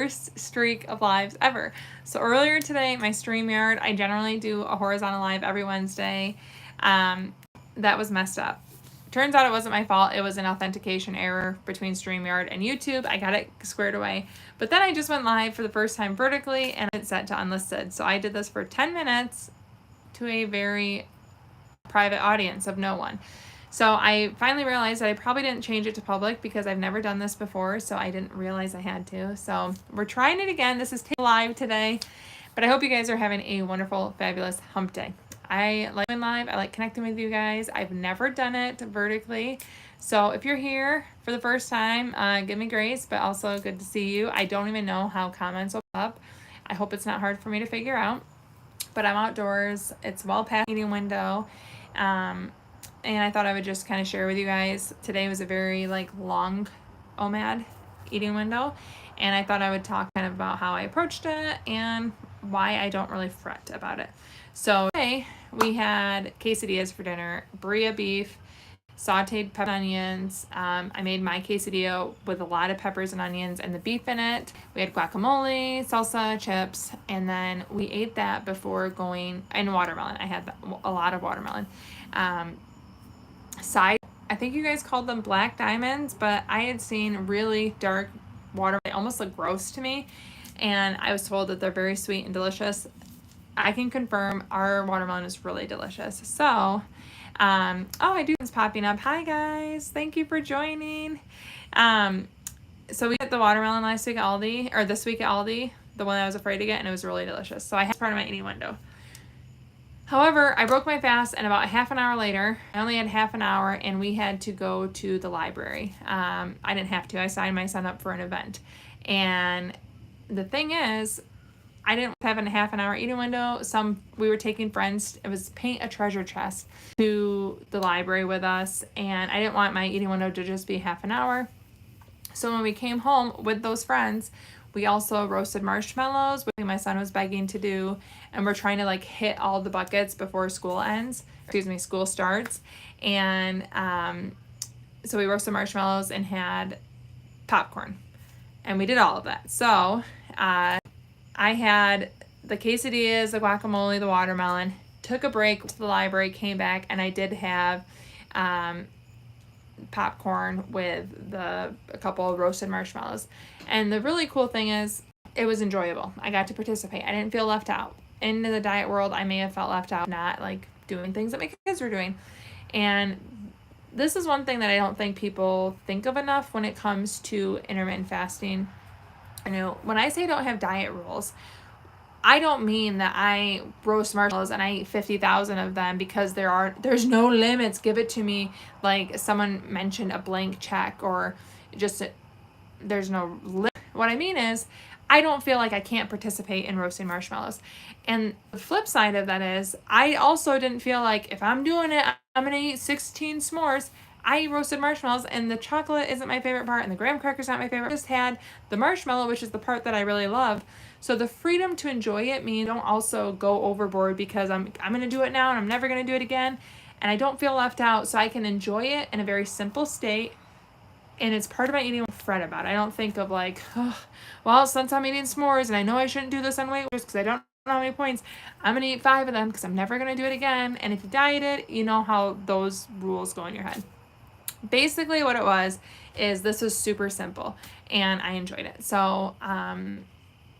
worst streak of lives ever. So earlier today, my Streamyard, I generally do a horizontal live every Wednesday. That was messed up. Turns out it wasn't my fault. It was an authentication error between StreamYard and YouTube. I got it squared away. But then I just went live for the first time vertically and it's set to unlisted. So I did this for 10 minutes to a very private audience of no one. So I finally realized that I probably didn't change it to public because I've never done this before. So I didn't realize I had to. So we're trying it again. This is live today. But I hope you guys are having a wonderful, fabulous hump day. I like going live. I like connecting with you guys. I've never done it vertically. So if you're here for the first time, give me grace, but also good to see you. I don't even know how comments will pop up. I hope it's not hard for me to figure out. But I'm outdoors. It's well past eating window. And I thought I would just kind of share with you guys. Today was a very long OMAD eating window. And I thought I would talk kind of about how I approached it and why I don't really fret about it. So today we had quesadillas for dinner, birria beef, sauteed pepper and onions. I made my quesadilla with a lot of peppers and onions and the beef in it. We had guacamole, salsa, chips, and then we ate that before going, and watermelon. I had a lot of watermelon. I think you guys called them black diamonds, but I had seen really dark watermelon. They almost look gross to me. And I was told that they're very sweet and delicious. I can confirm our watermelon is really delicious. So, I do. It's popping up. Hi guys, thank you for joining. So we got the watermelon last week at Aldi, or this week at Aldi, the one I was afraid to get, and it was really delicious. So I had part of my eating window. However, I broke my fast, and about half an hour later, I only had half an hour, and we had to go to the library. I didn't have to. I signed my son up for an event, and the thing is, I didn't have a half an hour eating window. We were taking friends. It was paint a treasure chest to the library with us. And I didn't want my eating window to just be half an hour. So when we came home with those friends, we also roasted marshmallows, which my son was begging to do. And we're trying to hit all the buckets before school starts. And so we roasted marshmallows and had popcorn. And we did all of that. So I had the quesadillas, the guacamole, the watermelon, took a break to the library, came back, and I did have popcorn with a couple of roasted marshmallows. And the really cool thing is it was enjoyable. I got to participate. I didn't feel left out. In the diet world, I may have felt left out, not doing things that my kids were doing. And this is one thing that I don't think people think of enough when it comes to intermittent fasting. When I say don't have diet rules, I don't mean that I roast marshmallows and I eat 50,000 of them because there's no limits. Give it to me. Like someone mentioned a blank check or there's no limit. What I mean is I don't feel like I can't participate in roasting marshmallows. And the flip side of that is I also didn't feel like if I'm doing it, I'm going to eat 16 s'mores. I roasted marshmallows and the chocolate isn't my favorite part and the graham cracker's not my favorite. I just had the marshmallow, which is the part that I really love. So the freedom to enjoy it means don't also go overboard because I'm going to do it now and I'm never going to do it again. And I don't feel left out, so I can enjoy it in a very simple state. And it's part of my eating I don't fret about. I don't think of since I'm eating s'mores and I know I shouldn't do this on Weight Watchers because I don't know how many points, I'm going to eat 5 of them because I'm never going to do it again. And if you dieted, you know how those rules go in your head. Basically what it was is this was super simple and I enjoyed it. So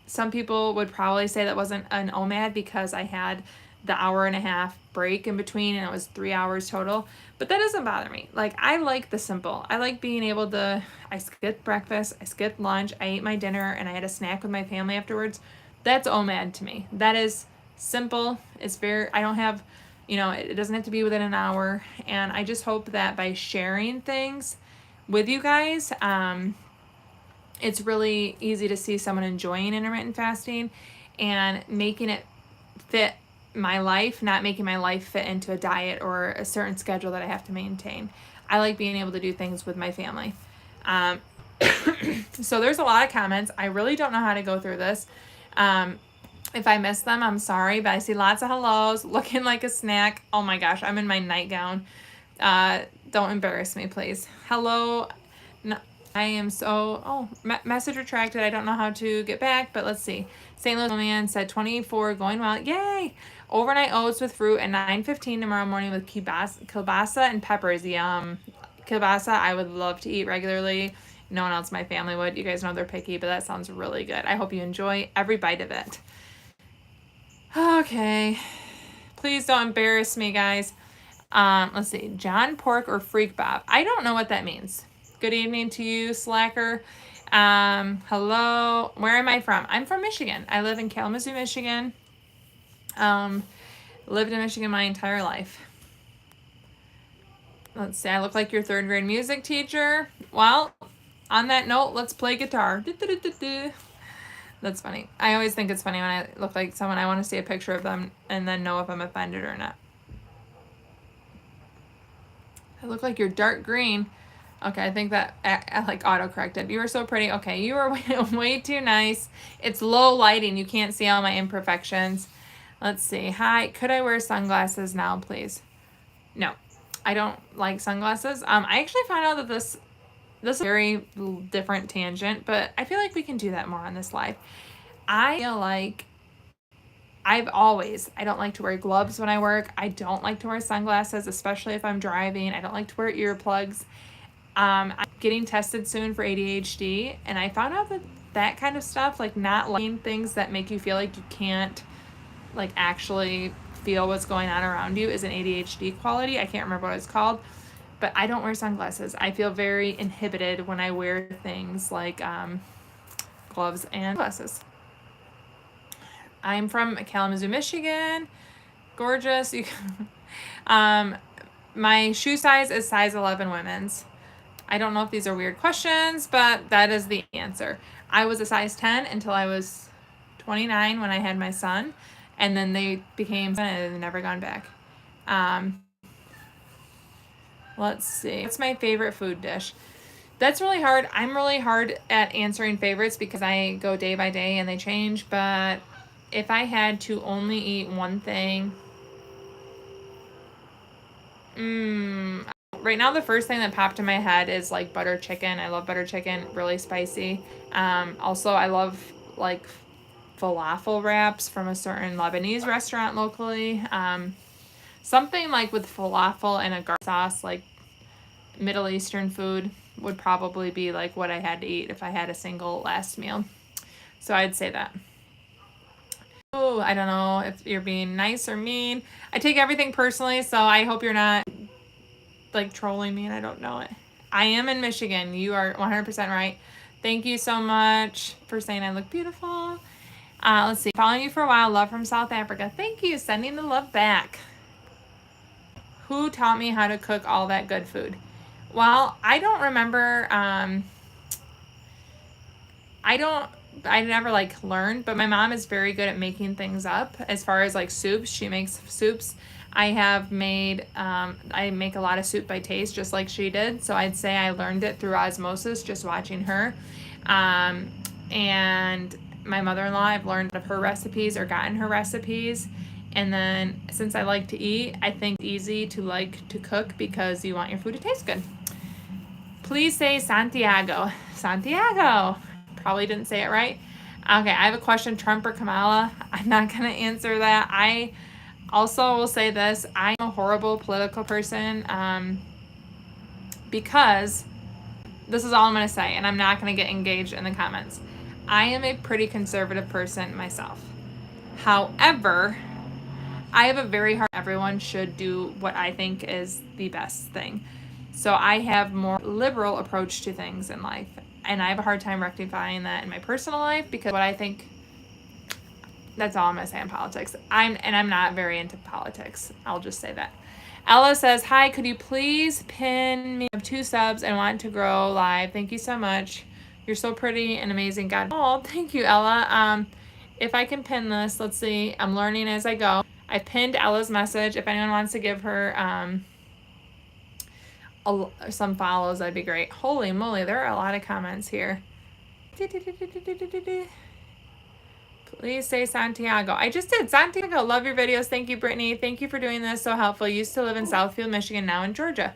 some people would probably say that wasn't an OMAD because I had the hour and a half break in between and it was 3 hours total, but that doesn't bother me. I like the simple. I like being able to, I skipped breakfast, I skipped lunch, I ate my dinner and I had a snack with my family afterwards. That's OMAD to me. That is simple. It's I don't have, it doesn't have to be within an hour. And I just hope that by sharing things with you guys, it's really easy to see someone enjoying intermittent fasting and making it fit my life, not making my life fit into a diet or a certain schedule that I have to maintain. I like being able to do things with my family. So there's a lot of comments. I really don't know how to go through this. If I miss them, I'm sorry, but I see lots of hellos, looking like a snack. Oh my gosh, I'm in my nightgown. Don't embarrass me, please. Hello. I am so, message retracted. I don't know how to get back, but let's see. St. Louis man said 24 going well. Yay! Overnight oats with fruit and 9:15 tomorrow morning with kielbasa and peppers. Yum. Kielbasa I would love to eat regularly. No one else in my family would. You guys know they're picky, but that sounds really good. I hope you enjoy every bite of it. Okay. Please don't embarrass me, guys. Let's see. John Pork or Freak Bob. I don't know what that means. Good evening to you, Slacker. Hello. Where am I from? I'm from Michigan. I live in Kalamazoo, Michigan. Lived in Michigan my entire life. Let's see. I look like your third grade music teacher. Well, on that note, let's play guitar. That's funny. I always think it's funny when I look like someone. I want to see a picture of them and then know if I'm offended or not. I look like you're dark green. Okay, I think that I like auto-corrected. You are so pretty. Okay, you are way too nice. It's low lighting. You can't see all my imperfections. Let's see. Hi, could I wear sunglasses now, please? No, I don't like sunglasses. I actually found out that this is a very different tangent, but I feel like we can do that more on this live. I feel like I don't like to wear gloves when I work. I don't like to wear sunglasses, especially if I'm driving. I don't like to wear earplugs. I'm getting tested soon for ADHD, and I found out that kind of stuff, like not liking things that make you feel like you can't like actually feel what's going on around you, is an ADHD quality. I can't remember what it's called, but I don't wear sunglasses. I feel very inhibited when I wear things like gloves and glasses. I'm from Kalamazoo, Michigan. Gorgeous. My shoe size is size 11 women's. I don't know if these are weird questions, but that is the answer. I was a size 10 until I was 29 when I had my son, and then they became, and never gone back. Let's see. What's my favorite food dish? That's really hard. I'm really hard at answering favorites because I go day by day and they change, but if I had to only eat one thing, right now the first thing that popped in my head is like butter chicken. I love butter chicken, really spicy. Also, I love like falafel wraps from a certain Lebanese restaurant locally. Something like with falafel and a garlic sauce, like Middle Eastern food would probably be like what I had to eat if I had a single last meal. So I'd say that. Oh, I don't know if you're being nice or mean. I take everything personally, so I hope you're not like trolling me and I don't know it. I am in Michigan. You are 100% right. Thank you so much for saying I look beautiful. Let's see. Following you for a while. Love from South Africa. Thank you. Sending the love back. Who taught me how to cook all that good food? Well, I don't remember. I never like learned, but my mom is very good at making things up as far as like soups. She makes soups. I make a lot of soup by taste just like she did. So I'd say I learned it through osmosis, just watching her. And my mother-in-law, I've learned of her recipes or gotten her recipes. And then since I like to eat, I think it's easy to like to cook because you want your food to taste good. Please say Santiago. Santiago. Probably didn't say it right. Okay, I have a question, Trump or Kamala. I'm not going to answer that. I also will say this. I'm a horrible political person because this is all I'm going to say, and I'm not going to get engaged in the comments. I am a pretty conservative person myself. However, I have a very hard, everyone should do what I think is the best thing. So I have more liberal approach to things in life. And I have a hard time rectifying that in my personal life because what I think, that's all I'm going to say in politics. I'm not very into politics. I'll just say that. Ella says, hi, could you please pin me? I have 2 subs and want to grow live. Thank you so much. You're so pretty and amazing. God. Oh, thank you, Ella. If I can pin this, let's see. I'm learning as I go. I pinned Ella's message. If anyone wants to give her some follows, that'd be great. Holy moly, there are a lot of comments here. Please say Santiago. I just did. Santiago, love your videos. Thank you, Brittany. Thank you for doing this. So helpful. Used to live in Southfield, Michigan, now in Georgia.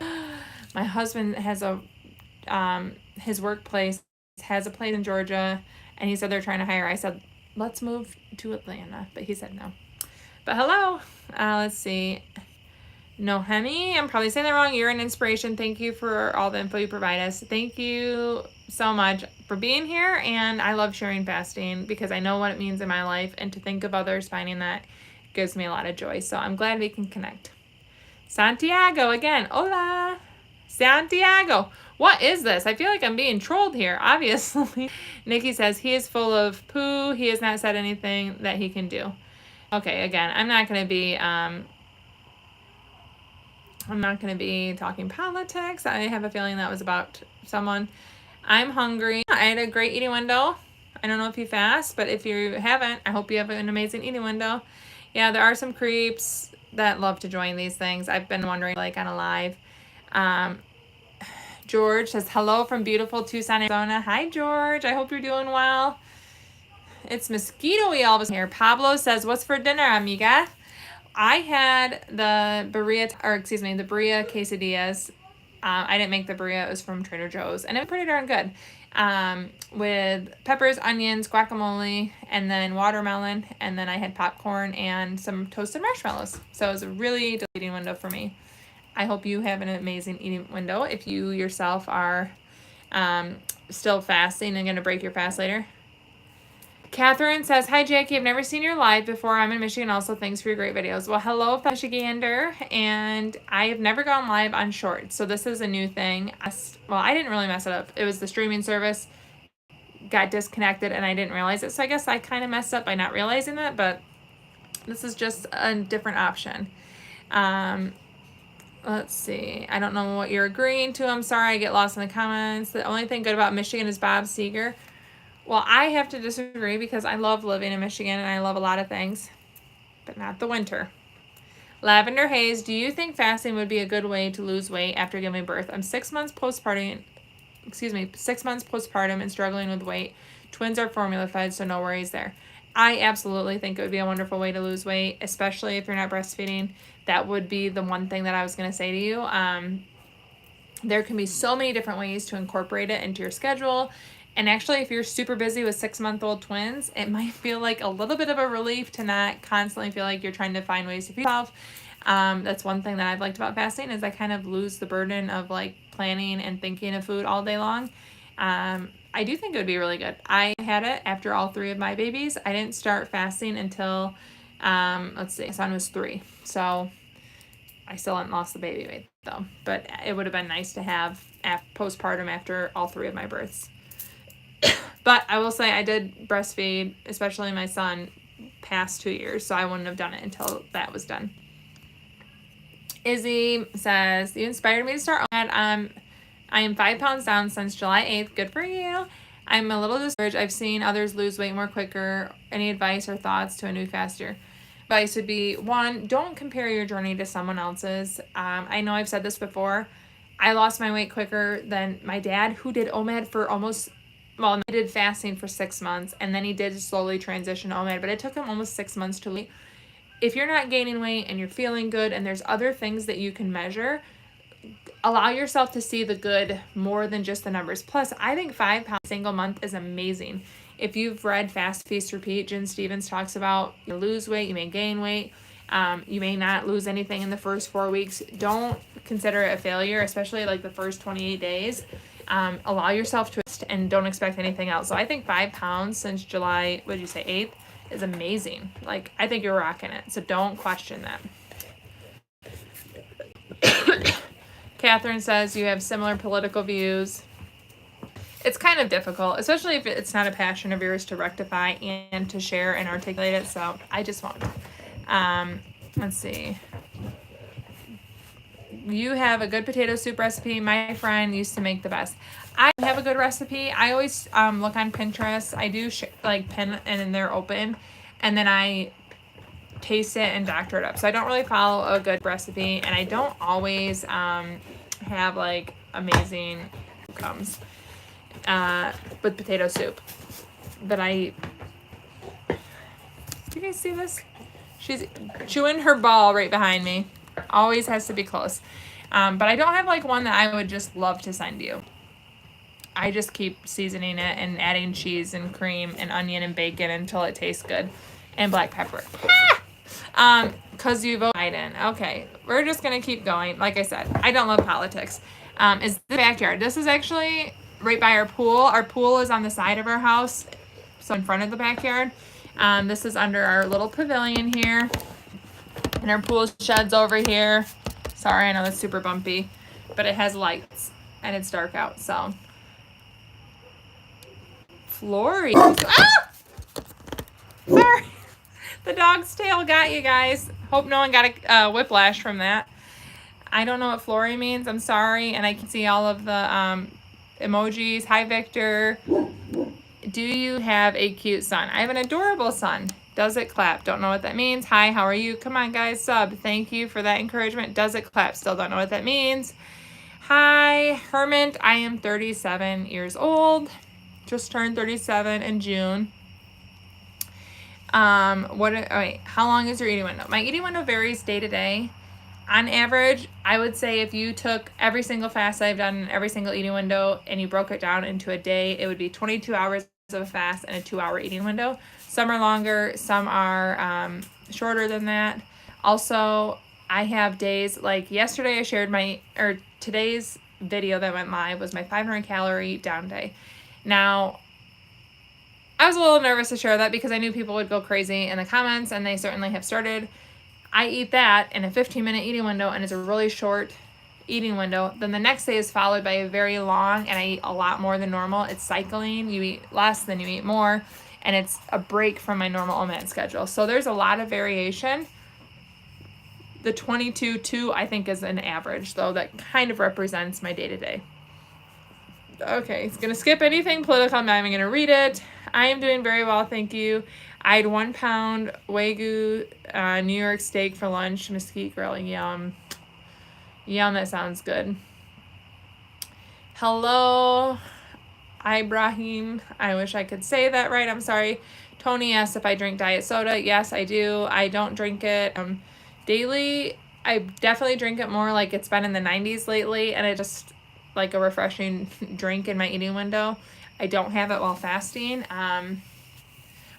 My husband has his workplace has a place in Georgia, and he said they're trying to hire. I said, let's move to Atlanta, but he said no. But hello, let's see. Nohemi, I'm probably saying that wrong. You're an inspiration. Thank you for all the info you provide us. Thank you so much for being here, and I love sharing fasting because I know what it means in my life, and to think of others finding that gives me a lot of joy. So I'm glad we can connect. Santiago again. Hola. Santiago. What is this? I feel like I'm being trolled here, obviously. Nikki says, he is full of poo. He has not said anything that he can do. Okay, again, I'm not going to be talking politics. I have a feeling that was about someone. I'm hungry. I had a great eating window. I don't know if you fast, but if you haven't, I hope you have an amazing eating window. Yeah, there are some creeps that love to join these things. I've been wondering, like, on a live. George says, hello from beautiful Tucson, Arizona. Hi, George. I hope you're doing well. It's mosquito-y all of a sudden here. Pablo says, what's for dinner, amiga? I had the birria quesadillas. I didn't make the birria. It was from Trader Joe's, and it was pretty darn good. With peppers, onions, guacamole, and then watermelon, and then I had popcorn and some toasted marshmallows. So it was a really delicious eating window for me. I hope you have an amazing eating window if you yourself are still fasting and going to break your fast later. Catherine says, hi, Jackie. I've never seen your live before. I'm in Michigan also. Thanks for your great videos. Well, hello, Michigander. And I have never gone live on Shorts. So this is a new thing. I didn't really mess it up. It was the streaming service got disconnected and I didn't realize it. So I guess I kind of messed up by not realizing that. But this is just a different option. Let's see. I don't know what you're agreeing to. I'm sorry. I get lost in the comments. The only thing good about Michigan is Bob Seger. Well, I have to disagree because I love living in Michigan and I love a lot of things, but not the winter. Lavender Hayes, do you think fasting would be a good way to lose weight after giving birth? I'm 6 months postpartum and struggling with weight. Twins are formula fed, so no worries there. I absolutely think it would be a wonderful way to lose weight, especially if you're not breastfeeding. That would be the one thing that I was going to say to you. There can be so many different ways to incorporate it into your schedule. And actually, if you're super busy with 6-month-old twins, it might feel like a little bit of a relief to not constantly feel like you're trying to find ways to feed yourself. That's one thing that I've liked about fasting is I kind of lose the burden of like planning and thinking of food all day long. I do think it would be really good. I had it after all 3 of my babies. I didn't start fasting until, my son was 3. So I still hadn't lost the baby weight though. But it would have been nice to have postpartum after all 3 of my births. But I will say I did breastfeed, especially my son, past 2 years, so I wouldn't have done it until that was done. Izzy says, you inspired me to start OMAD. I am 5 pounds down since July 8th. Good for you. I'm a little discouraged. I've seen others lose weight more quicker. Any advice or thoughts to a new faster? Advice would be, 1, don't compare your journey to someone else's. I know I've said this before. I lost my weight quicker than my dad, who did OMAD for he did fasting for 6 months, and then he did slowly transition to OMAD, but it took him almost 6 months to lose. If you're not gaining weight and you're feeling good and there's other things that you can measure, allow yourself to see the good more than just the numbers. Plus, I think 5 pounds single month is amazing. If you've read Fast, Feast, Repeat, Jen Stevens talks about you lose weight, you may gain weight, you may not lose anything in the first 4 weeks. Don't consider it a failure, especially like the first 28 days. Allow yourself to and don't expect anything else. So I think 5 pounds since July, 8th is amazing. Like, I think you're rocking it. So don't question that. Catherine says you have similar political views. It's kind of difficult, especially if it's not a passion of yours to rectify and to share and articulate it. So I just won't. Let's see. You have a good potato soup recipe. My friend used to make the best. I have a good recipe. I always look on Pinterest. I do pin and they're open, and then I taste it and doctor it up. So I don't really follow a good recipe, and I don't always have like amazing outcomes with potato soup. But do you guys see this? She's chewing her ball right behind me. Always has to be close. But I don't have like one that I would just love to send you. I just keep seasoning it and adding cheese and cream and onion and bacon until it tastes good, and black pepper. Because you vote Biden. Okay, we're just gonna keep going. Like I said, I don't love politics. Is the backyard. This is actually right by our pool. Our pool is on the side of our house, so in front of the backyard. This is under our little pavilion here, and our pool shed's over here. Sorry, I know that's super bumpy, but it has lights and it's dark out. So, Flory. Ah! Sorry, the dog's tail got you guys. Hope no one got a whiplash from that. I don't know what Flory means. I'm sorry, and I can see all of the emojis. Hi, Victor. Do you have a cute son? I have an adorable son. Does it clap? Don't know what that means. Hi, how are you? Come on, guys, sub. Thank you for that encouragement. Does it clap? Still don't know what that means. Hi, Hermit. I am 37 years old. Just turned 37 in June. How long is your eating window? My eating window varies day to day. On average, I would say if you took every single fast I've done in every single eating window and you broke it down into a day, it would be 22 hours of a fast and a 2-hour eating window. Some are longer, some are shorter than that. Also, I have days like yesterday I shared today's video that went live was my 500 calorie down day. Now, I was a little nervous to share that because I knew people would go crazy in the comments, and they certainly have started. I eat that in a 15-minute eating window, and it's a really short eating window. Then the next day is followed by a very long, and I eat a lot more than normal. It's cycling. You eat less, then you eat more, and it's a break from my normal OMAD schedule. So there's a lot of variation. The 22-2, I think, is an average, though, that kind of represents my day-to-day. Okay, it's going to skip anything political. I'm not even going to read it. I am doing very well, thank you. I had 1 pound Wagyu New York steak for lunch, mesquite grilling. Yum. Yum, that sounds good. Hello, Ibrahim. I wish I could say that right. I'm sorry. Tony asked if I drink diet soda. Yes, I do. I don't drink it daily. I definitely drink it more like it's been in the 90s lately, and it just like a refreshing drink in my eating window. I don't have it while fasting.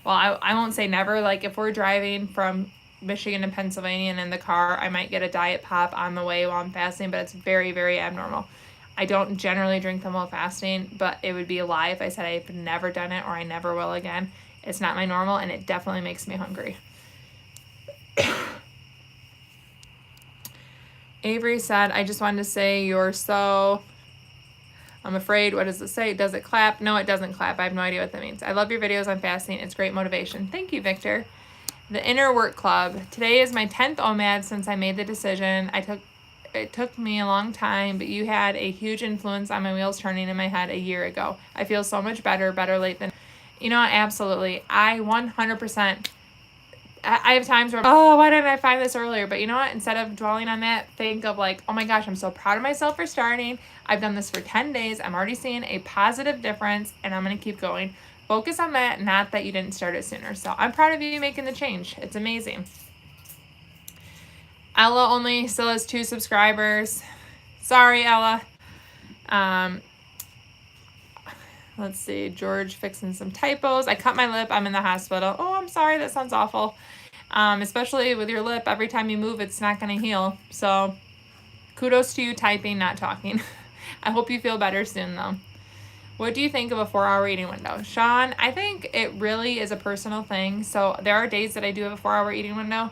Well, I won't say never. Like if we're driving from Michigan to Pennsylvania and in the car, I might get a diet pop on the way while I'm fasting, but it's very, very abnormal. I don't generally drink them while fasting, but it would be a lie if I said I've never done it or I never will again. It's not my normal, and it definitely makes me hungry. Avery said, I just wanted to say you're so... I'm afraid. What does it say? Does it clap? No, it doesn't clap. I have no idea what that means. I love your videos on fasting. It's great motivation. Thank you, Victor. The Inner Work Club. Today is my 10th OMAD since I made the decision. It took me a long time, but you had a huge influence on my wheels turning in my head a year ago. I feel so much better late than... You know what? Absolutely. I 100%... I have times where, why didn't I find this earlier? But you know what? Instead of dwelling on that, think of like, oh my gosh, I'm so proud of myself for starting. I've done this for 10 days. I'm already seeing a positive difference, and I'm going to keep going. Focus on that, not that you didn't start it sooner. So I'm proud of you making the change. It's amazing. Ella only still has 2 subscribers. Sorry, Ella. Let's see. George fixing some typos. I cut my lip. I'm in the hospital. Oh, I'm sorry. That sounds awful. Especially with your lip. Every time you move, it's not going to heal. So kudos to you typing, not talking. I hope you feel better soon, though. What do you think of a 4-hour eating window? Sean, I think it really is a personal thing. So there are days that I do have a 4-hour eating window.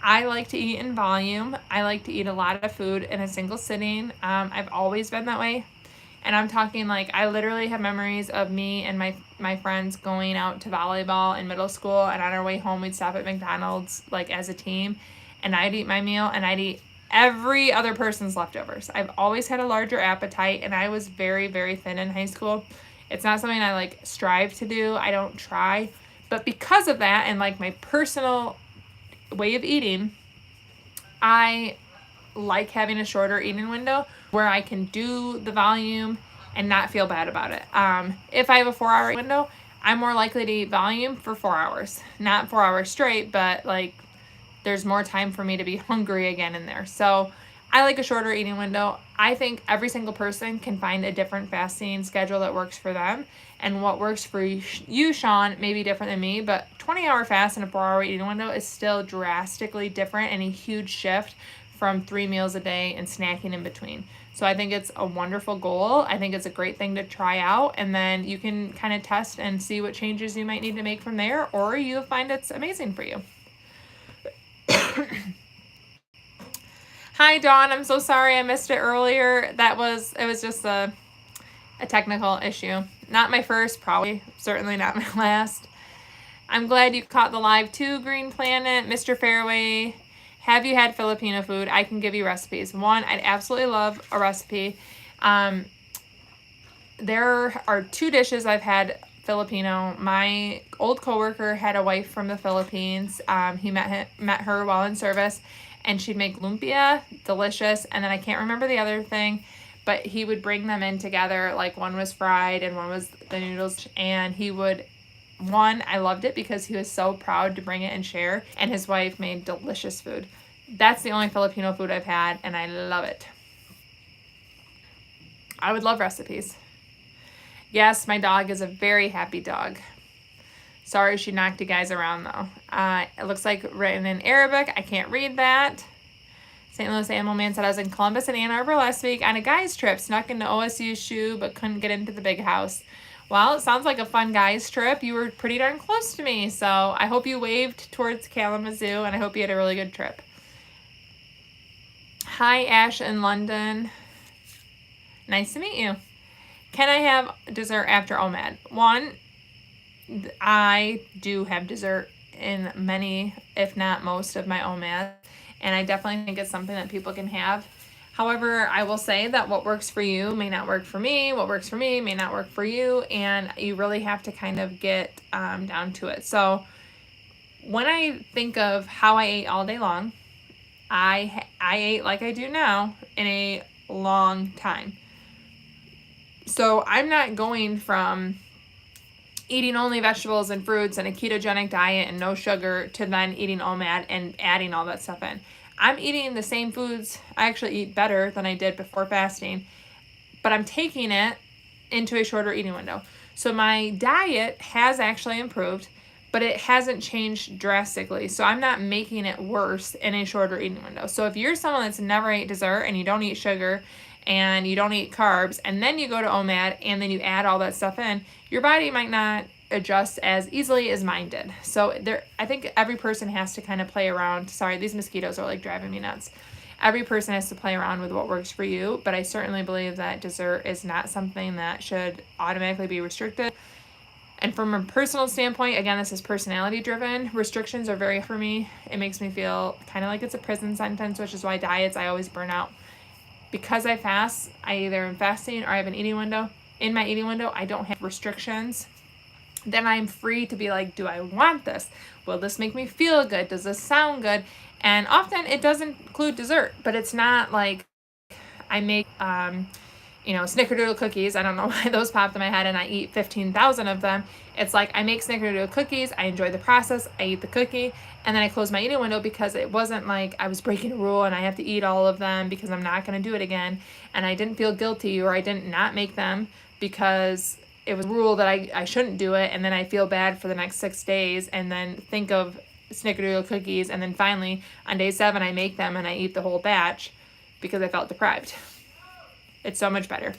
I like to eat in volume. I like to eat a lot of food in a single sitting. I've always been that way. And I'm talking like I literally have memories of me and my friends going out to volleyball in middle school, and on our way home we'd stop at McDonald's like as a team, and I'd eat my meal and I'd eat every other person's leftovers. I've always had a larger appetite, and I was very, very thin in high school. It's not something I like strive to do. I don't try. But because of that and like my personal way of eating, I like having a shorter eating window where I can do the volume and not feel bad about it. If I have a 4-hour window, I'm more likely to eat volume for 4 hours. Not 4 hours straight, but like there's more time for me to be hungry again in there. So I like a shorter eating window. I think every single person can find a different fasting schedule that works for them. And what works for you, Sean, may be different than me, but 20-hour fast and a 4-hour eating window is still drastically different and a huge shift from 3 meals a day and snacking in between. So I think it's a wonderful goal. I think it's a great thing to try out, and then you can kind of test and see what changes you might need to make from there, or you'll find it's amazing for you. Hi, Dawn. I'm so sorry I missed it earlier. It was just a technical issue. Not my first, probably. Certainly not my last. I'm glad you caught the live too, Green Planet. Mr. Fairway, have you had Filipino food? I can give you recipes. One, I'd absolutely love a recipe. There are 2 dishes I've had Filipino. My old coworker had a wife from the Philippines. He met her while in service, and she'd make lumpia, delicious, and then I can't remember the other thing, but he would bring them in together, like one was fried and one was the noodles, and I loved it because he was so proud to bring it and share, and his wife made delicious food. That's the only Filipino food I've had, and I love it. I would love recipes. Yes, my dog is a very happy dog. Sorry she knocked you guys around, though. It looks like written in Arabic. I can't read that. St. Louis Animal Man said, I was in Columbus and Ann Arbor last week on a guy's trip. Snuck into OSU's shoe, but couldn't get into the big house. Well, it sounds like a fun guy's trip. You were pretty darn close to me, so I hope you waved towards Kalamazoo, and I hope you had a really good trip. Hi, Ash in London. Nice to meet you. Can I have dessert after OMAD? One, I do have dessert in many, if not most, of my OMAD, and I definitely think it's something that people can have. However, I will say that what works for you may not work for me. What works for me may not work for you, and you really have to kind of get down to it. So when I think of how I ate all day long, I ate like I do now in a long time. So I'm not going from eating only vegetables and fruits and a ketogenic diet and no sugar to then eating OMAD and adding all that stuff in. I'm eating the same foods. I actually eat better than I did before fasting, but I'm taking it into a shorter eating window. So my diet has actually improved, but it hasn't changed drastically. So I'm not making it worse in a shorter eating window. So if you're someone that's never ate dessert and you don't eat sugar and you don't eat carbs, and then you go to OMAD and then you add all that stuff in, your body might not adjust as easily as mine did. So I think every person has to kind of play around. Sorry, these mosquitoes are like driving me nuts. Every person has to play around with what works for you, but I certainly believe that dessert is not something that should automatically be restricted. And from a personal standpoint, again, this is personality driven. Restrictions are very for me. It makes me feel kind of like it's a prison sentence, which is why diets I always burn out. Because I fast, I either am fasting or I have an eating window. In my eating window, I don't have restrictions. Then I'm free to be like, do I want this? Will this make me feel good? Does this sound good? And often it does include dessert, but it's not like I make, snickerdoodle cookies. I don't know why those popped in my head and I eat 15,000 of them. It's like I make snickerdoodle cookies. I enjoy the process. I eat the cookie and then I close my eating window because it wasn't like I was breaking a rule and I have to eat all of them because I'm not going to do it again. And I didn't feel guilty or I didn't not make them because it was a rule that I shouldn't do it, and then I feel bad for the next 6 days and then think of snickerdoodle cookies, and then finally on day 7 I make them and I eat the whole batch because I felt deprived. It's so much better.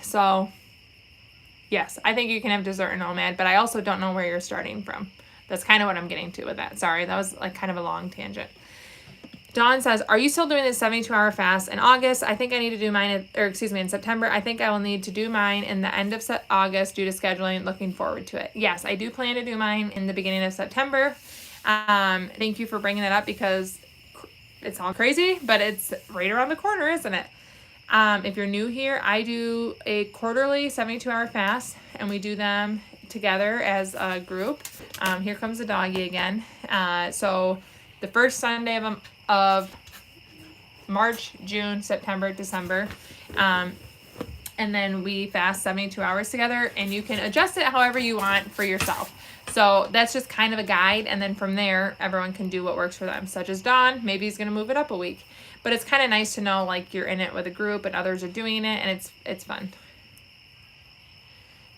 So yes, I think you can have dessert and OMAD, but I also don't know where you're starting from. That's kind of what I'm getting to with that. Sorry, that was like kind of a long tangent. Dawn says, are you still doing this 72-hour fast in August? I think I need to do mine, in September. I think I will need to do mine in the end of August due to scheduling. Looking forward to it. Yes, I do plan to do mine in the beginning of September. Thank you for bringing that up because it's all crazy, but it's right around the corner, isn't it? If you're new here, I do a quarterly 72-hour fast, and we do them together as a group. Here comes the doggy again. So the first Sunday of March, June, September, December. And then we fast 72 hours together, and you can adjust it however you want for yourself. So that's just kind of a guide. And then from there, everyone can do what works for them, such as Dawn. Maybe he's going to move it up a week. But it's kind of nice to know, like, you're in it with a group and others are doing it, and it's fun.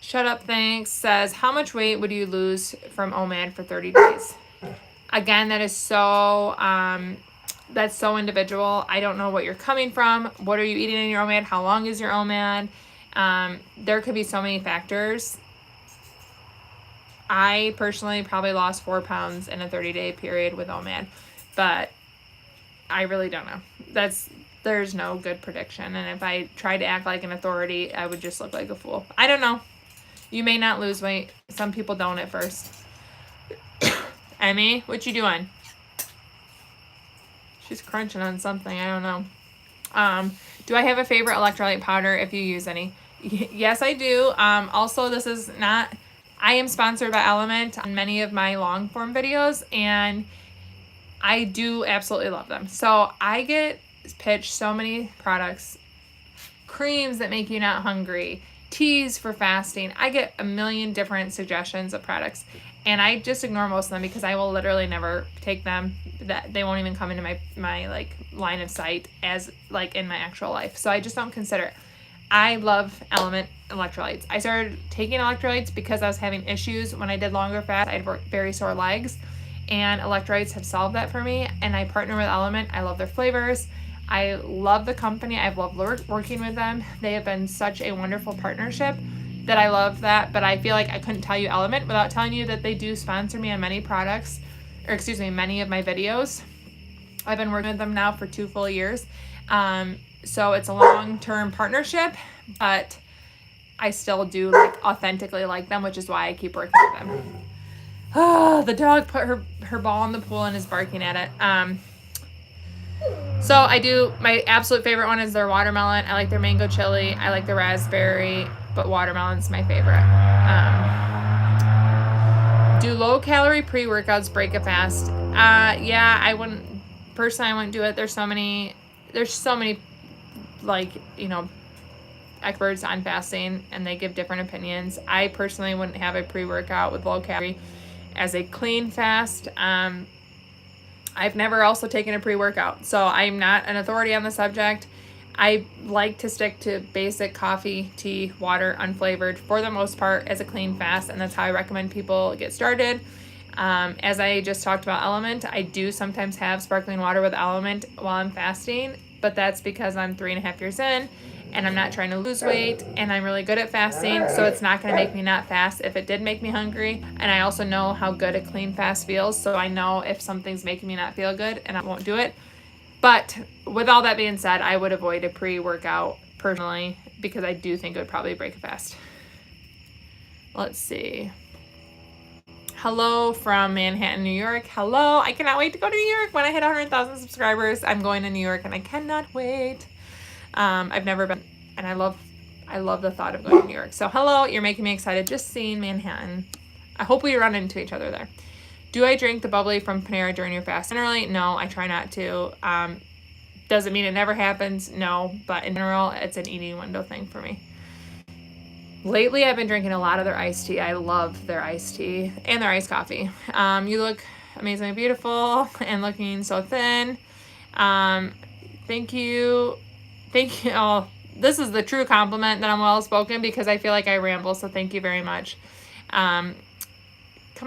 Shut Up Thanks says, how much weight would you lose from OMAD for 30 days? Again, that is so, that's so individual. I don't know what you're coming from. What are you eating in your OMAD? How long is your OMAD? There could be so many factors. I personally probably lost 4 pounds in a 30-day period with OMAD, but I really don't know. There's no good prediction. And if I tried to act like an authority, I would just look like a fool. I don't know. You may not lose weight. Some people don't at first. Emmy, what you doing? She's crunching on something. I don't know. Do I have a favorite electrolyte powder if you use any? Yes, I do. Also, this is not... I am sponsored by Element on many of my long form videos, and I do absolutely love them. So I get pitched so many products, creams that make you not hungry, teas for fasting. I get a million different suggestions of products, and I just ignore most of them because I will literally never take them. That they won't even come into my like line of sight as like in my actual life. So I just don't consider it. I love Element electrolytes. I started taking electrolytes because I was having issues when I did longer fast. I had very sore legs, and electrolytes have solved that for me. And I partner with Element. I love their flavors. I love the company. I've loved working with them. They have been such a wonderful partnership that I love that. But I feel like I couldn't tell you Element without telling you that they do sponsor me on many products, or excuse me, many of my videos. I've been working with them now for 2 full years. So it's a long-term partnership, but I still do like authentically like them, which is why I keep working with them. Oh, the dog put her ball in the pool and is barking at it. So I do, my absolute favorite one is their watermelon. I like their mango chili. I like the raspberry, but watermelon's my favorite. Do low-calorie pre-workouts break a fast? Yeah, I wouldn't do it. There's so many like, you know, experts on fasting, and they give different opinions. I personally wouldn't have a pre-workout with low calorie as a clean fast. I've never also taken a pre-workout, so I'm not an authority on the subject. I like to stick to basic coffee, tea, water, unflavored for the most part as a clean fast, and that's how I recommend people get started. As I just talked about Element, I do sometimes have sparkling water with Element while I'm fasting, but that's because I'm 3.5 years in and I'm not trying to lose weight, and I'm really good at fasting, so it's not going to make me not fast if it did make me hungry. And I also know how good a clean fast feels, so I know if something's making me not feel good and I won't do it. But with all that being said, I would avoid a pre-workout personally because I do think it would probably break a fast. Let's see. Hello from Manhattan, New York. Hello. I cannot wait to go to New York. When I hit 100,000 subscribers, I'm going to New York, and I cannot wait. I've never been, and I love the thought of going to New York. So hello, you're making me excited just seeing Manhattan. I hope we run into each other there. Do I drink the bubbly from Panera during your fast? Generally, no, I try not to. Doesn't mean it never happens, no, but in general, it's an eating window thing for me. Lately, I've been drinking a lot of their iced tea. I love their iced tea and their iced coffee. You look amazingly beautiful and looking so thin. Thank you. Oh, this is the true compliment that I'm well-spoken, because I feel like I ramble, so thank you very much. Come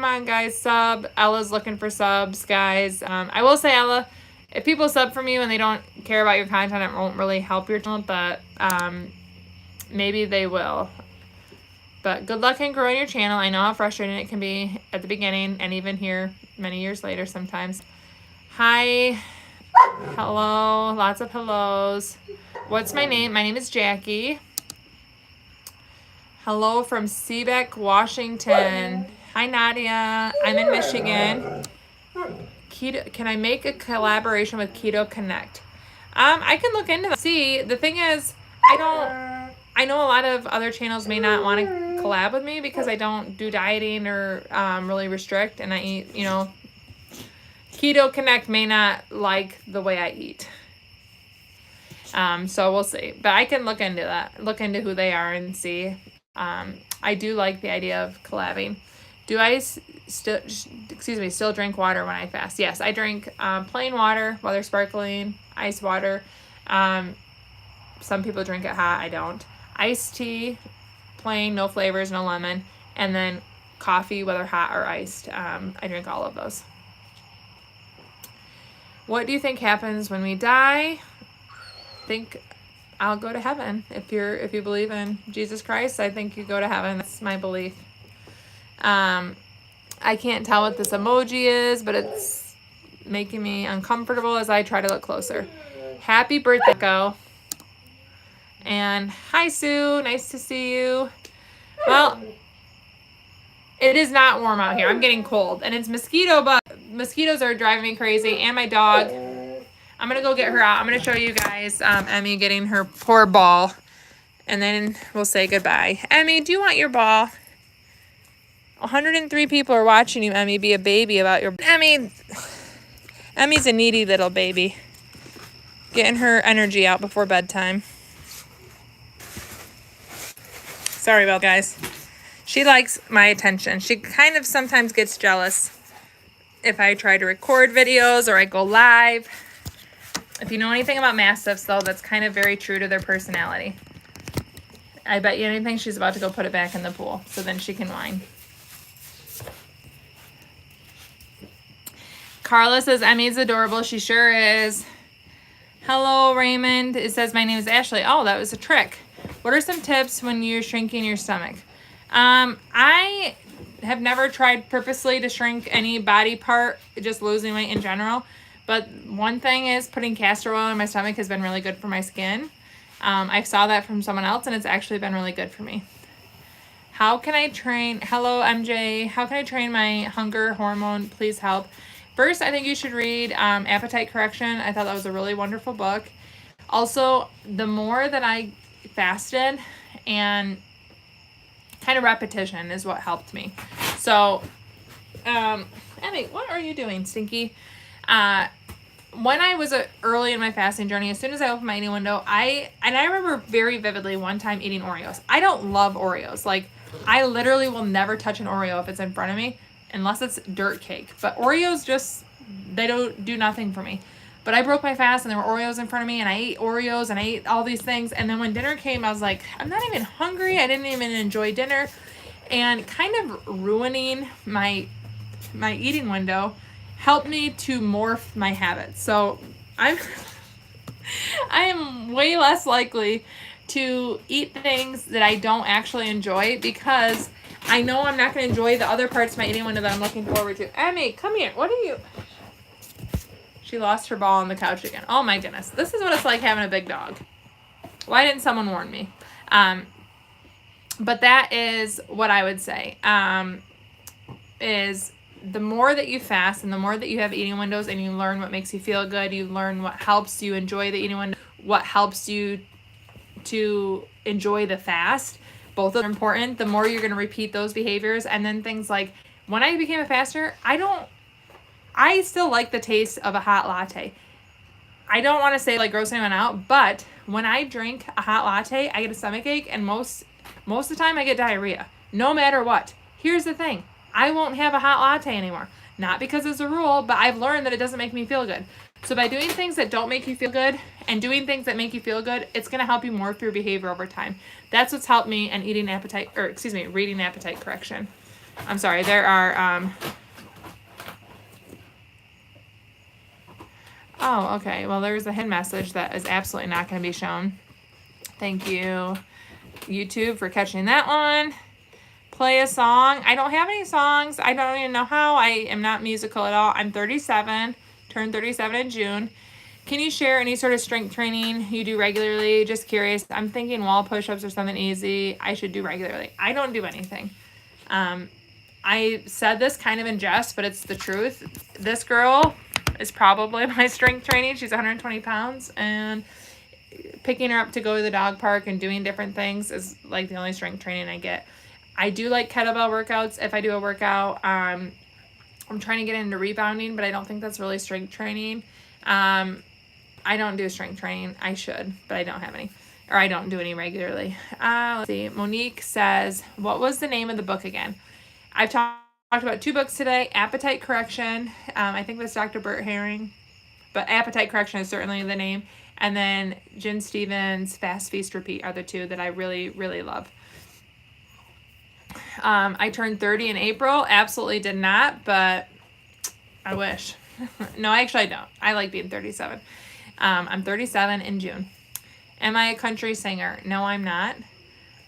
on, guys, sub. Ella's looking for subs, guys. I will say, Ella, if people sub from you and they don't care about your content, it won't really help your channel, but maybe they will. But good luck in growing your channel. I know how frustrating it can be at the beginning, and even here many years later sometimes. Hi. Hello. Lots of hellos. What's my name? My name is Jackie. Hello from Seabeck, Washington. Hi, Nadia. I'm in Michigan. Keto. Can I make a collaboration with Keto Connect? I can look into that. See, the thing is, I know a lot of other channels may not want to collab with me because I don't do dieting or really restrict, and I eat, you know, Keto Connect may not like the way I eat. So we'll see. But I can look into that, look into who they are and see. I do like the idea of collabing. Do I still drink water when I fast? Yes, I drink plain water, whether sparkling, ice water. Some people drink it hot. I don't. Iced tea, plain, no flavors, no lemon. And then coffee, whether hot or iced. I drink all of those. What do you think happens when we die? I think I'll go to heaven. If you believe in Jesus Christ, I think you go to heaven. That's my belief. I can't tell what this emoji is, but it's making me uncomfortable as I try to look closer. Happy birthday, Go. And hi, Sue. Nice to see you. Well, it is not warm out here. I'm getting cold. And it's mosquito, but mosquitoes are driving me crazy. And my dog. I'm going to go get her out. I'm going to show you guys Emmy getting her poor ball. And then we'll say goodbye. Emmy, do you want your ball? 103 people are watching you, Emmy, be a baby about your... Emmy's a needy little baby. Getting her energy out before bedtime. Sorry about guys. She likes my attention. She kind of sometimes gets jealous if I try to record videos or I go live. If you know anything about Mastiffs, though, that's kind of very true to their personality. I bet you anything she's about to go put it back in the pool, so then she can whine. Carla says, Emmy's adorable. She sure is. Hello, Raymond. It says, my name is Ashley. Oh, that was a trick. What are some tips when you're shrinking your stomach? I have never tried purposely to shrink any body part, just losing weight in general. But one thing is putting castor oil in my stomach has been really good for my skin. I saw that from someone else, and it's actually been really good for me. How can I train? Hello, MJ. How can I train my hunger hormone? Please help. First, I think you should read Appetite Correction. I thought that was a really wonderful book. Also, the more that I fasted, and kind of repetition is what helped me. So, Emmy, what are you doing, Stinky? When I was early in my fasting journey, as soon as I opened my eating window, I remember very vividly one time eating Oreos. I don't love Oreos. Like, I literally will never touch an Oreo if it's in front of me, unless it's dirt cake. But Oreos just, they don't do nothing for me. But I broke my fast and there were Oreos in front of me and I ate Oreos and I ate all these things. And then when dinner came, I was like, I'm not even hungry. I didn't even enjoy dinner. And kind of ruining my eating window helped me to morph my habits. So I am way less likely to eat things that I don't actually enjoy because I know I'm not going to enjoy the other parts of my eating window that I'm looking forward to. Emmy, come here. What are you... She lost her ball on the couch again. Oh my goodness. This is what it's like having a big dog. Why didn't someone warn me? But that is what I would say. Is the more that you fast and the more that you have eating windows and you learn what makes you feel good, you learn what helps you enjoy the eating window, what helps you to enjoy the fast. Both are important. The more you're going to repeat those behaviors. And then things like when I became a faster, I still like the taste of a hot latte. I don't want to say like gross anyone out, but when I drink a hot latte, I get a stomach ache, and most of the time I get diarrhea, no matter what. Here's the thing. I won't have a hot latte anymore. Not because it's a rule, but I've learned that it doesn't make me feel good. So by doing things that don't make you feel good and doing things that make you feel good, it's going to help you morph your behavior over time. That's what's helped me in reading Appetite Correction. I'm sorry, there are... Oh, okay. Well, there's a hidden message that is absolutely not going to be shown. Thank you, YouTube, for catching that one. Play a song. I don't have any songs. I don't even know how. I am not musical at all. I'm 37, turned 37 in June. Can you share any sort of strength training you do regularly? Just curious. I'm thinking wall push-ups or something easy I should do regularly. I don't do anything. I said this kind of in jest, but it's the truth. This girl is probably my strength training. She's 120 pounds, and picking her up to go to the dog park and doing different things is like the only strength training I get. I do like kettlebell workouts if I do a workout. I'm trying to get into rebounding, but I don't think that's really strength training. I don't do strength training. I should, but I don't have any, or I don't do any regularly. Let's see. Monique says, what was the name of the book again? I've talked Talked about 2 books today. Appetite Correction. I think that's Dr. Burt Herring. But Appetite Correction is certainly the name. And then Jen Stevens' Fast, Feast, Repeat are the 2 that I really, really love. I turned 30 in April. Absolutely did not, but I wish. No, actually I don't. I like being 37. I'm 37 in June. Am I a country singer? No, I'm not.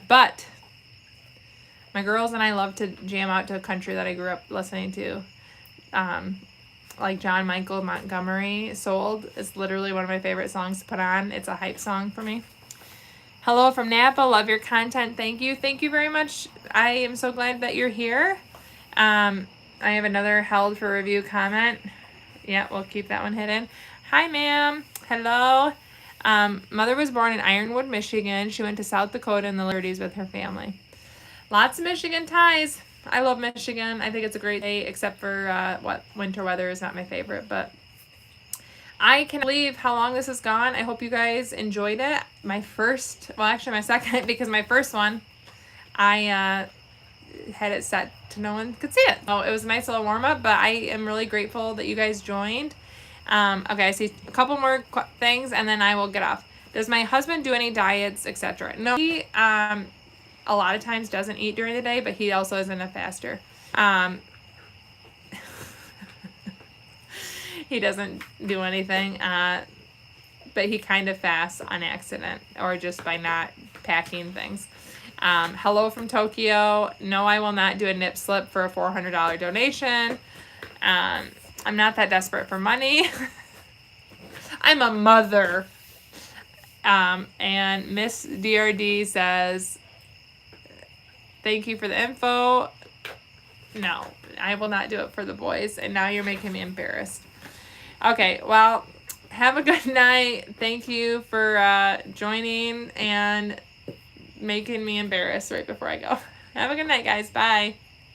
But my girls and I love to jam out to a country that I grew up listening to. Like John Michael Montgomery, Sold is literally one of my favorite songs to put on. It's a hype song for me. Hello from Napa. Love your content. Thank you. Thank you very much. I am so glad that you're here. I have another held for review comment. Yeah, we'll keep that one hidden. Hi, ma'am. Hello. Mother was born in Ironwood, Michigan. She went to South Dakota in the 30s with her family. Lots of Michigan ties. I love Michigan. I think it's a great day, except for winter weather is not my favorite. But I can't believe how long this has gone. I hope you guys enjoyed it. My second, because my first one, I had it set to no one could see it. Oh, it was a nice little warm-up, but I am really grateful that you guys joined. Okay, I see a couple more things, and then I will get off. Does my husband do any diets, etc.? No, he a lot of times doesn't eat during the day, but he also isn't a faster. He doesn't do anything, but he kind of fasts on accident or just by not packing things. Hello from Tokyo. No, I will not do a nip slip for a $400 donation. I'm not that desperate for money. I'm a mother. And Miss DRD says, thank you for the info. No, I will not do it for the boys. And now you're making me embarrassed. Okay, well, have a good night. Thank you for joining and making me embarrassed right before I go. Have a good night, guys. Bye.